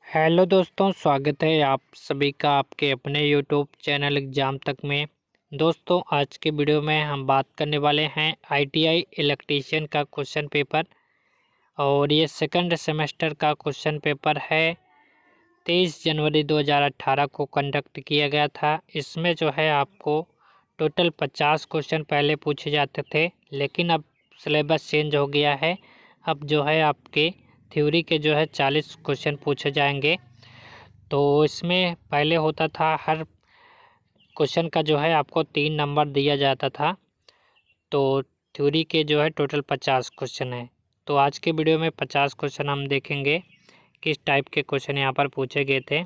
Hello दोस्तों, स्वागत है आप सभी का आपके अपने यूट्यूब चैनल एग्ज़ाम तक में। दोस्तों, आज के वीडियो में हम बात करने वाले हैं आईटीआई इलेक्ट्रीशियन का क्वेश्चन पेपर। और ये सेकंड सेमेस्टर का क्वेश्चन पेपर है। 23 जनवरी 2018 को कंडक्ट किया गया था। इसमें जो है आपको टोटल 50 क्वेश्चन पहले पूछे जाते थे, लेकिन अब सिलेबस चेंज हो गया है। अब जो है आपके थ्योरी के जो है 40 क्वेश्चन पूछे जाएंगे। तो इसमें पहले होता था हर क्वेश्चन का जो है आपको 3 नंबर दिया जाता था। तो थ्योरी के जो है टोटल 50 क्वेश्चन है। तो आज के वीडियो में 50 क्वेश्चन हम देखेंगे किस टाइप के क्वेश्चन यहाँ पर पूछे गए थे।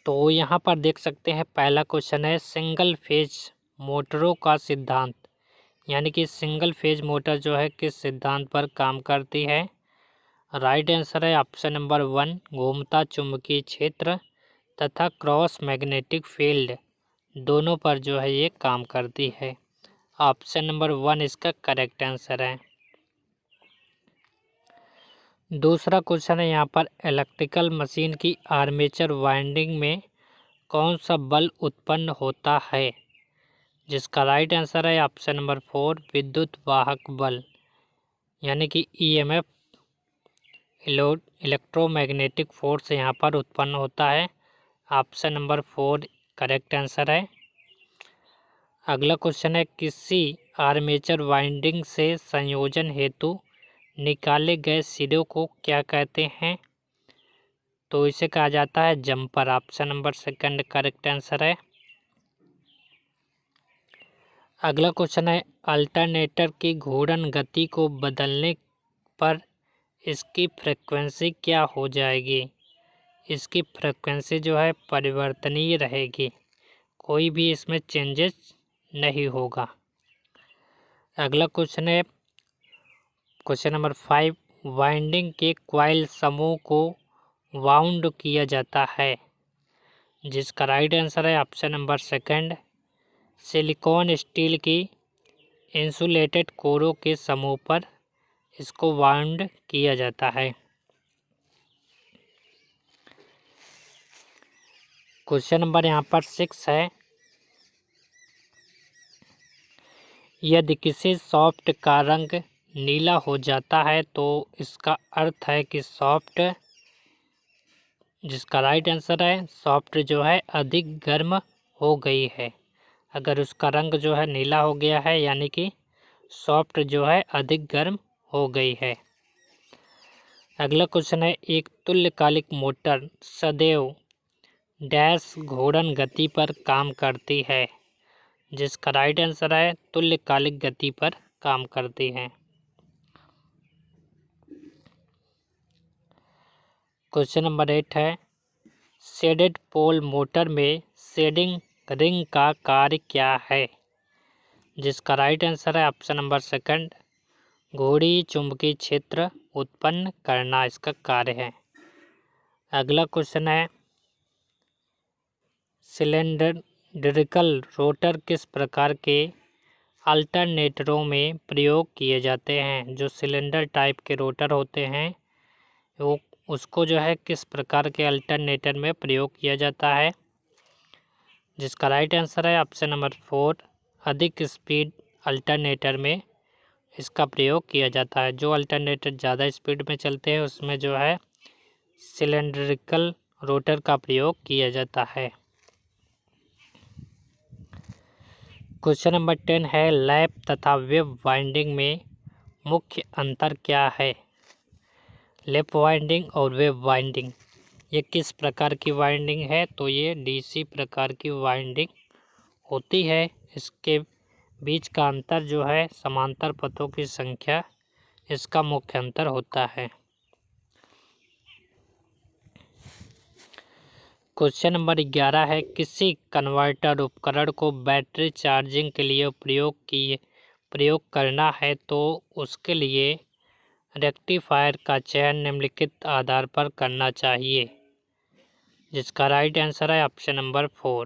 तो यहाँ पर देख सकते हैं, पहला क्वेश्चन है सिंगल फेज मोटरों का सिद्धांत, यानी कि सिंगल फेज मोटर जो है किस सिद्धांत पर काम करती है। राइट आंसर है ऑप्शन नंबर 1, घूमता चुंबकीय क्षेत्र तथा क्रॉस मैग्नेटिक फील्ड दोनों पर जो है ये काम करती है। ऑप्शन नंबर 1 इसका करेक्ट आंसर है। दूसरा क्वेश्चन है यहाँ पर, इलेक्ट्रिकल मशीन की आर्मेचर वाइंडिंग में कौन सा बल उत्पन्न होता है, जिसका राइट आंसर है ऑप्शन नंबर 4, विद्युत वाहक बल, यानी कि ईएमएफ, इलेक्ट्रोमैग्नेटिक फोर्स यहाँ पर उत्पन्न होता है। ऑप्शन नंबर 4 करेक्ट आंसर है। अगला क्वेश्चन है, किसी आर्मेचर वाइंडिंग से संयोजन हेतु निकाले गए सिरों को क्या कहते हैं। तो इसे कहा जाता है jumper. Option number 2 correct answer है। अगला क्वेश्चन है, अल्टरनेटर की घूर्णन गति को बदलने पर इसकी फ्रीक्वेंसी क्या हो जाएगी। इसकी फ्रीक्वेंसी जो है परिवर्तनीय रहेगी, कोई भी इसमें चेंजेस नहीं होगा। अगला क्वेश्चन है क्वेश्चन नंबर 5, वाइंडिंग के कॉइल समूह को वाउंड किया जाता है, जिसका राइट आंसर है ऑप्शन नंबर 2, सिलिकॉन स्टील की इंसुलेटेड कोरों के समूह पर इसको वाउंड किया जाता है। क्वेश्चन नंबर यहाँ पर 6 है, यदि किसी सॉफ्ट का रंग नीला हो जाता है तो इसका अर्थ है कि सॉफ्ट, जिसका राइट आंसर है सॉफ्ट जो है अधिक गर्म हो गई है। अगर उसका रंग जो है नीला हो गया है, यानी कि सॉफ्ट जो है अधिक गर्म हो गई है। अगला क्वेश्चन है, एक तुल्यकालिक मोटर सदैव डैश घूर्णन गति पर काम करती है, जिसका राइट आंसर है तुल्यकालिक गति पर काम करती है। क्वेश्चन नंबर 8 है, शेडेड पोल मोटर में शेडिंग रिंग का कार्य क्या है, जिसका राइट आंसर है ऑप्शन नंबर 2, घूर्णी चुंबकीय क्षेत्र उत्पन्न करना इसका कार्य है। अगला क्वेश्चन है, सिलेंडरिकल रोटर किस प्रकार के अल्टरनेटरों में प्रयोग किए जाते हैं। जो सिलेंडर टाइप के रोटर होते हैं वो उसको जो है किस प्रकार के अल्टरनेटर में प्रयोग किया जाता है, जिसका राइट आंसर है ऑप्शन नंबर 4, अधिक स्पीड अल्टरनेटर में इसका प्रयोग किया जाता है। जो अल्टरनेटर ज़्यादा स्पीड में चलते हैं उसमें जो है सिलेंड्रिकल रोटर का प्रयोग किया जाता है। क्वेश्चन नंबर 10 है, लैप तथा वेब वाइंडिंग में मुख्य अंतर क्या है। लैप वाइंडिंग और वेब वाइंडिंग ये किस प्रकार की वाइंडिंग है। तो ये डीसी प्रकार की वाइंडिंग होती है। इसके बीच का अंतर जो है समांतर पथों की संख्या, इसका मुख्य अंतर होता है। क्वेश्चन नंबर 11 है, किसी कन्वर्टर उपकरण को बैटरी चार्जिंग के लिए प्रयोग करना है तो उसके लिए रेक्टिफायर का चयन निम्नलिखित आधार पर करना चाहिए, जिसका राइट आंसर है ऑप्शन नंबर 4,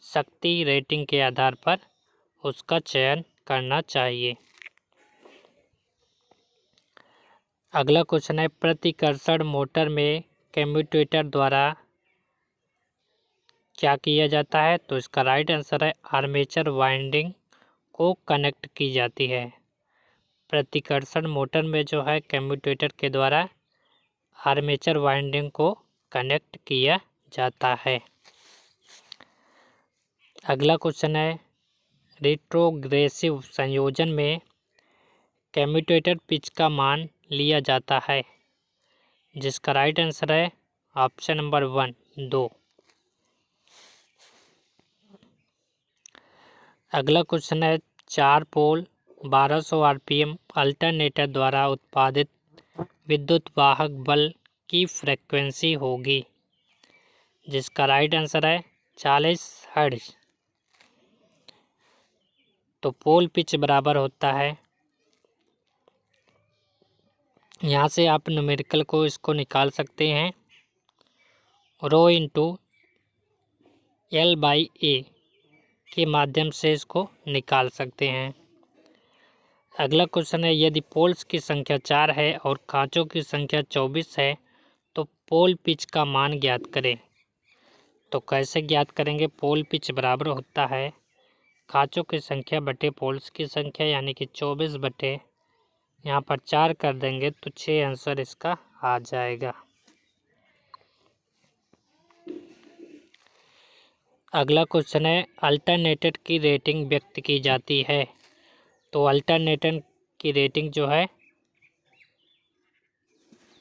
शक्ति रेटिंग के आधार पर उसका चयन करना चाहिए। अगला क्वेश्चन है, प्रतिकर्षण मोटर में कम्यूटेटर द्वारा क्या किया जाता है? तो इसका राइट आंसर है आर्मेचर वाइंडिंग को कनेक्ट की जाती है। प्रतिकर्षण मोटर में जो है कम्यूटेटर के द्वारा आर्मेचर वाइंडिंग को कनेक्ट किया जाता है। अगला क्वेश्चन है, रिट्रोग्रेसिव संयोजन में कम्यूटेटर पिच का मान लिया जाता है, जिसका राइट आंसर है ऑप्शन नंबर 1 2। अगला क्वेश्चन है, 4 पोल 1200 आरपीएम अल्टरनेटर द्वारा उत्पादित विद्युत वाहक बल की फ्रीक्वेंसी होगी, जिसका राइट आंसर है 40 हर्ट्ज। तो पोल पिच बराबर होता है, यहाँ से आप न्यूमेरिकल को इसको निकाल सकते हैं, रो इंटू L/A के माध्यम से इसको निकाल सकते हैं। अगला क्वेश्चन है, यदि पोल्स की संख्या 4 है और कांचों की संख्या 24 है तो पोल पिच का मान ज्ञात करें। तो कैसे ज्ञात करेंगे? पोल पिच बराबर होता है कांचों की संख्या बटे पोल्स की संख्या, यानी कि 24 बटे यहाँ पर 4 कर देंगे तो 6 आंसर इसका आ जाएगा। अगला क्वेश्चन है, अल्टरनेटर की रेटिंग व्यक्त की जाती है। तो अल्टरनेटर की रेटिंग जो है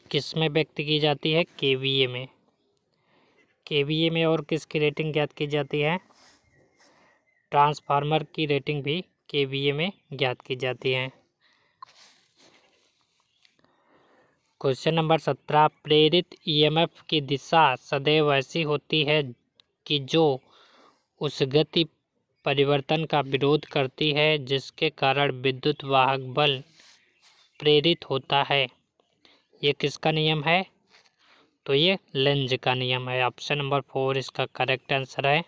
किस में व्यक्त की जाती है? केवीए में। केवीए में और किसकी रेटिंग ज्ञात की जाती है? ट्रांसफार्मर की रेटिंग भी केवीए में ज्ञात की जाती है। क्वेश्चन नंबर 17, प्रेरित ईएमएफ की दिशा सदैव ऐसी होती है कि जो उस गति परिवर्तन का विरोध करती है जिसके कारण विद्युत वाहक बल प्रेरित होता है। ये किसका नियम है? तो ये लेंज का नियम है। ऑप्शन नंबर 4 इसका करेक्ट आंसर है।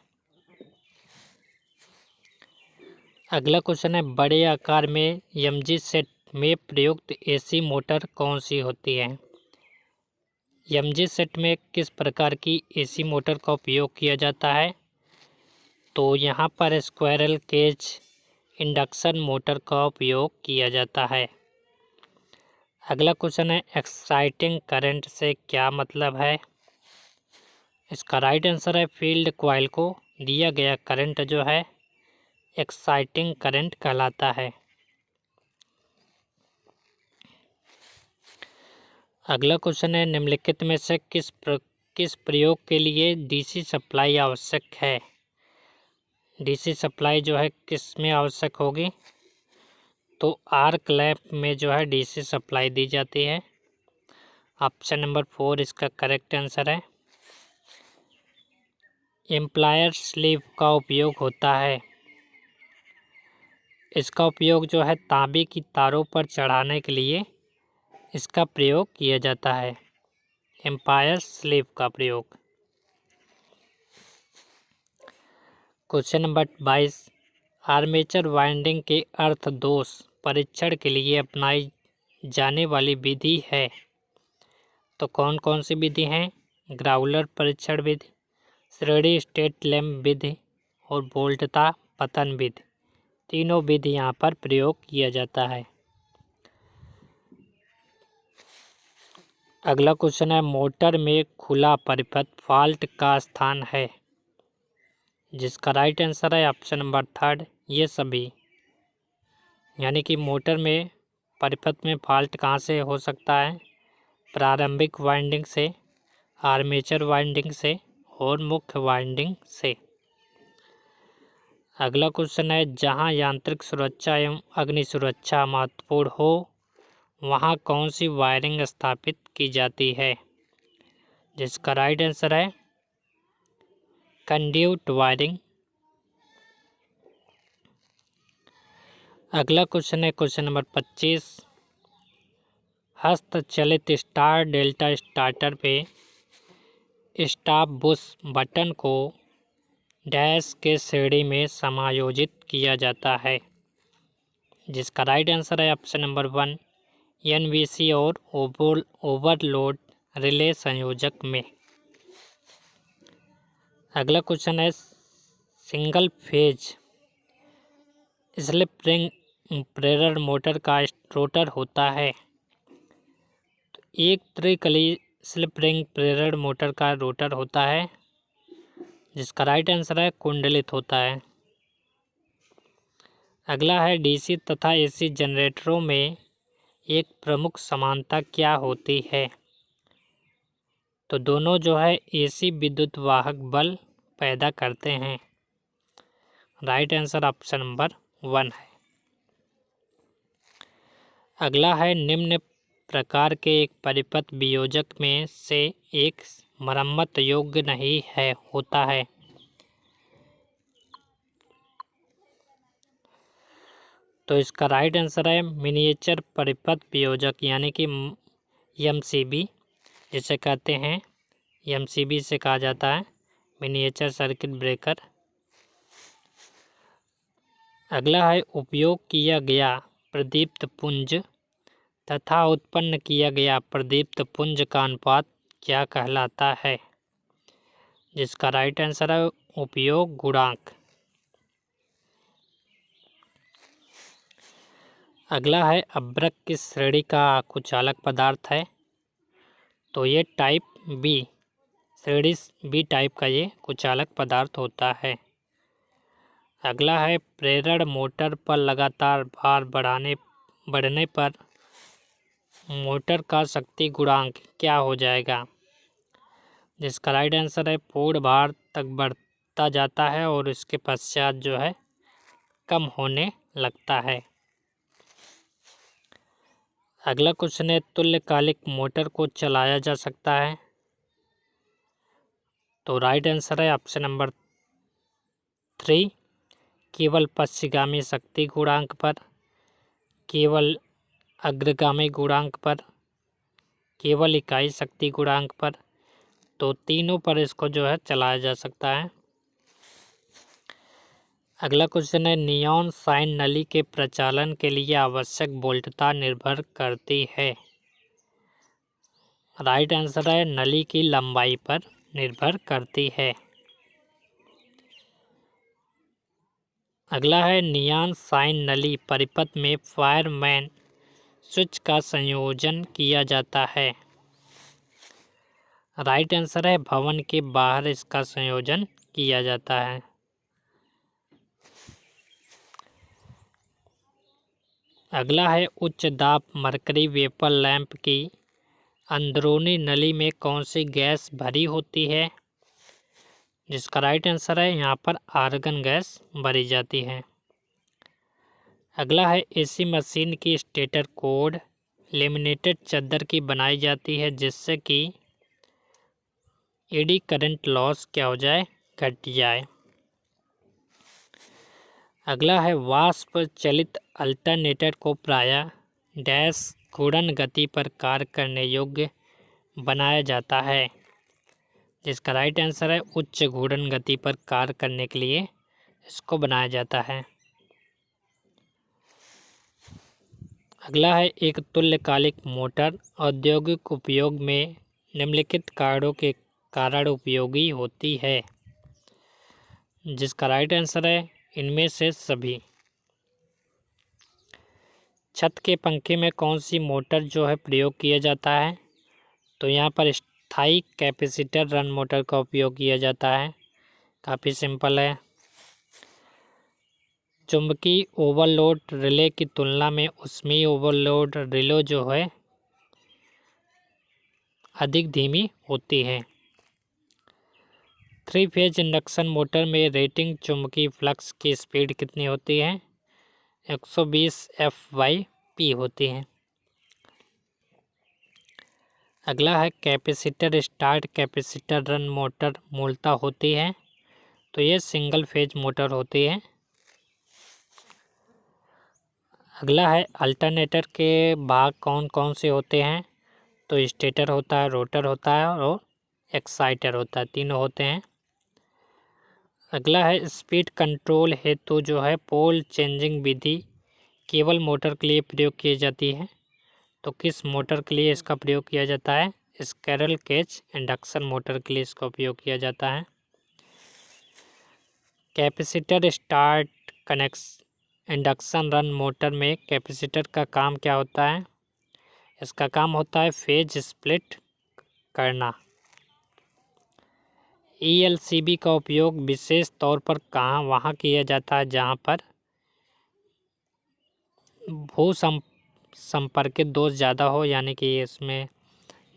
अगला क्वेश्चन है, बड़े आकार में एमजी सेट में प्रयुक्त एसी मोटर कौन सी होती है? एमजी सेट में किस प्रकार की एसी मोटर का उपयोग किया जाता है? तो यहाँ पर स्क्वायरल केज इंडक्शन मोटर का उपयोग किया जाता है। अगला क्वेश्चन है, एक्साइटिंग करंट से क्या मतलब है? इसका राइट आंसर है फील्ड कॉइल को दिया गया करंट जो है एक्साइटिंग करंट कहलाता है। अगला क्वेश्चन है, निम्नलिखित में से किस प्रयोग के लिए डीसी सप्लाई आवश्यक है? डीसी सप्लाई जो है किस में आवश्यक होगी? तो आर्क लैंप में जो है डीसी सप्लाई दी जाती है। ऑप्शन नंबर 4 इसका करेक्ट आंसर है। एम्प्लायर स्लीव का उपयोग होता है, इसका उपयोग जो है तांबे की तारों पर चढ़ाने के लिए इसका प्रयोग किया जाता है, एम्पायर स्लीव का प्रयोग। क्वेश्चन नंबर 22, आर्मेचर वाइंडिंग के अर्थ दोष परीक्षण के लिए अपनाई जाने वाली विधि है। तो कौन कौन सी विधि हैं? ग्राउलर परीक्षण विधि, श्रेणी स्टेट लैम्प विधि और वोल्टता पतन विधि। तीनों विधि यहाँ पर प्रयोग किया जाता है। अगला क्वेश्चन है, मोटर में खुला परिपथ फॉल्ट का स्थान है, जिसका राइट आंसर है ऑप्शन नंबर 3 ये सभी। यानी कि मोटर में परिपथ में फॉल्ट कहाँ से हो सकता है? प्रारंभिक वाइंडिंग से, आर्मेचर वाइंडिंग से और मुख्य वाइंडिंग से। अगला क्वेश्चन है, जहाँ यांत्रिक सुरक्षा एवं अग्नि सुरक्षा महत्वपूर्ण हो वहाँ कौन सी वायरिंग स्थापित की जाती है? जिसका राइट आंसर है कंड्यूट वायरिंग। अगला क्वेश्चन है क्वेश्चन नंबर 25, हस्तचलित स्टार डेल्टा स्टार्टर पे स्टॉप बुश बटन को डैश के श्रेणी में समायोजित किया जाता है, जिसका राइट आंसर है ऑप्शन नंबर 1 एनवीसी और ओवरलोड रिले संयोजक में। अगला क्वेश्चन है सिंगल फेज स्लिप रिंग प्रेरण मोटर का रोटर होता है। तो एक त्रिकली स्लिप रिंग प्रेरण मोटर का रोटर होता है, जिसका राइट आंसर है कुंडलित होता है। अगला है डीसी तथा एसी जनरेटरों में एक प्रमुख समानता क्या होती है। तो दोनों जो है एसी विद्युत वाहक बल पैदा करते हैं। राइट आंसर ऑप्शन नंबर 1 है। अगला है निम्न प्रकार के एक परिपथ वियोजक में से एक मरम्मत योग्य नहीं है होता है। तो इसका राइट आंसर है मिनिएचर परिपथ वियोजक यानी कि एमसीबी जिसे कहते हैं। एमसीबी से कहा जाता है मिनिएचर सर्किट ब्रेकर। अगला है उपयोग किया गया प्रदीप्त पुंज तथा उत्पन्न किया गया प्रदीप्त पुंज का अनुपात क्या कहलाता है, जिसका राइट आंसर है उपयोग गुणांक। अगला है अभ्रक किस श्रेणी का कुचालक पदार्थ है। तो ये टाइप बी श्रेणी बी टाइप का ये कुचालक पदार्थ होता है। अगला है प्रेरण मोटर पर लगातार भार बढ़ने पर मोटर का शक्ति गुणांक क्या हो जाएगा, जिसका राइट आंसर है पूर्ण भार तक बढ़ता जाता है और इसके पश्चात जो है कम होने लगता है। अगला क्वेश्चन है तुल्यकालिक मोटर को चलाया जा सकता है। तो राइट आंसर है ऑप्शन नंबर 3 केवल पश्चिगामी शक्ति गुणांक पर, केवल अग्रगामी गुणांक पर, केवल इकाई शक्ति गुणांक पर। तो तीनों पर इसको जो है चलाया जा सकता है। अगला क्वेश्चन है नियॉन साइन नली के प्रचालन के लिए आवश्यक वोल्टता निर्भर करती है। राइट आंसर है नली की लंबाई पर निर्भर करती है। अगला है नियॉन साइन नली परिपथ में फायरमैन स्विच का संयोजन किया जाता है। राइट आंसर है भवन के बाहर इसका संयोजन किया जाता है। अगला है उच्च दाब मरकरी वेपर लैंप की अंदरूनी नली में कौन सी गैस भरी होती है, जिसका राइट आंसर है यहाँ पर आर्गन गैस भरी जाती है। अगला है एसी मशीन की स्टेटर कोड लेमिनेटेड चादर की बनाई जाती है जिससे कि एडी करंट लॉस क्या हो जाए, घट जाए। अगला है वाष्प चलित अल्टरनेटर को प्रायः डैश घूर्णन गति पर कार्य करने योग्य बनाया जाता है, जिसका राइट आंसर है उच्च घूर्णन गति पर कार्य करने के लिए इसको बनाया जाता है। अगला है एक तुल्यकालिक मोटर औद्योगिक उपयोग में निम्नलिखित कारणों के कारण उपयोगी होती है, जिसका राइट आंसर है इनमें से सभी। छत के पंखे में कौन सी मोटर जो है प्रयोग किया जाता है। तो यहाँ पर स्थायी कैपेसिटर रन मोटर का उपयोग किया जाता है। काफ़ी सिंपल है। चुंबकीय ओवरलोड रिले की तुलना में ऊष्मीय ओवरलोड रिले जो है अधिक धीमी होती है। 3 फेज इंडक्शन मोटर में रेटिंग चुंबकीय फ्लक्स की स्पीड कितनी होती है, 120 F/P होती है। अगला है capacitor start capacitor run motor मूलतः होती है। तो ये सिंगल फेज मोटर होती है। अगला है अल्टरनेटर के भाग कौन कौन से होते हैं। तो स्टेटर होता है, रोटर होता है और एक्साइटर होता है, तीनों होते हैं। अगला है स्पीड कंट्रोल हेतु जो है पोल चेंजिंग विधि केवल मोटर के लिए प्रयोग की जाती है। तो किस मोटर के लिए इसका प्रयोग किया जाता है? स्क्विरल केज इंडक्शन मोटर के लिए इसका उपयोग किया जाता है। Capacitor start connection induction run motor में कैपेसिटर का काम क्या होता है? इसका काम होता है फेज स्प्लिट करना। ELCB का उपयोग विशेष तौर पर वहाँ किया जाता है जहाँ पर भू संपर्कित दोष ज़्यादा हो, यानी कि इसमें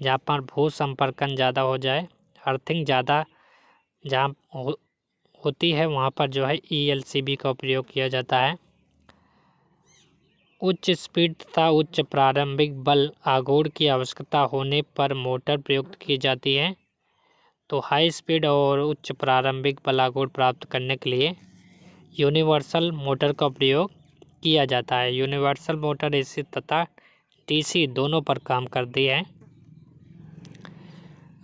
जहाँ पर भू संपर्कन ज़्यादा हो जाए, अर्थिंग ज़्यादा जहाँ होती है वहाँ पर जो है ELCB का उपयोग किया जाता है। उच्च स्पीड तथा उच्च प्रारंभिक बल आघूर्ण की आवश्यकता होने पर मोटर प्रयुक्त की जाती है। तो हाई स्पीड और उच्च प्रारंभिक बल आघूर्ण प्राप्त करने के लिए यूनिवर्सल मोटर का प्रयोग किया जाता है। यूनिवर्सल मोटर AC तथा DC दोनों पर काम करती है।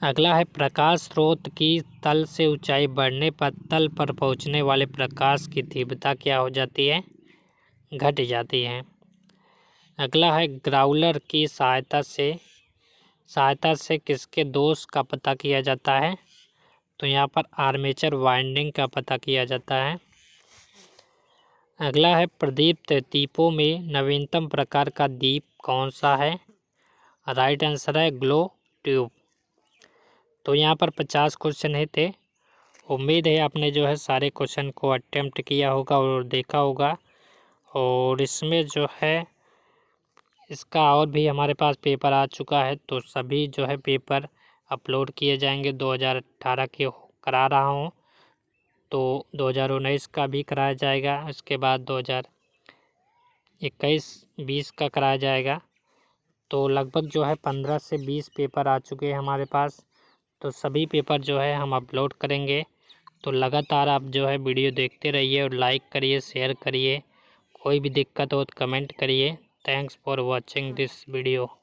अगला है प्रकाश स्रोत की तल से ऊंचाई बढ़ने पर तल पर पहुंचने वाले प्रकाश की तीव्रता क्या हो जाती है? घट जाती है। अगला है ग्राउलर की सहायता से किसके दोष का पता किया जाता है? तो यहाँ पर आर्मेचर वाइंडिंग का पता किया जाता है। अगला है प्रदीप्त दीपों में नवीनतम प्रकार का दीप कौन सा है? राइट आंसर है ग्लो ट्यूब। तो यहाँ पर 50 क्वेश्चन ही थे। उम्मीद है आपने जो है सारे क्वेश्चन को अटेम्प्ट किया होगा और देखा होगा। और इसमें जो है इसका और भी हमारे पास पेपर आ चुका है, तो सभी जो है पेपर अपलोड किए जाएंगे। 2018 के करा रहा हूँ, तो 2019 का भी कराया जाएगा। इसके बाद 2021-20 का कराया जाएगा। तो लगभग जो है 15 से 20 पेपर आ चुके हैं हमारे पास। तो सभी पेपर जो है हम अपलोड करेंगे। तो लगातार आप जो है वीडियो देखते रहिए और लाइक करिए, शेयर करिए। कोई भी दिक्कत हो तो कमेंट करिए। Thanks for watching this video.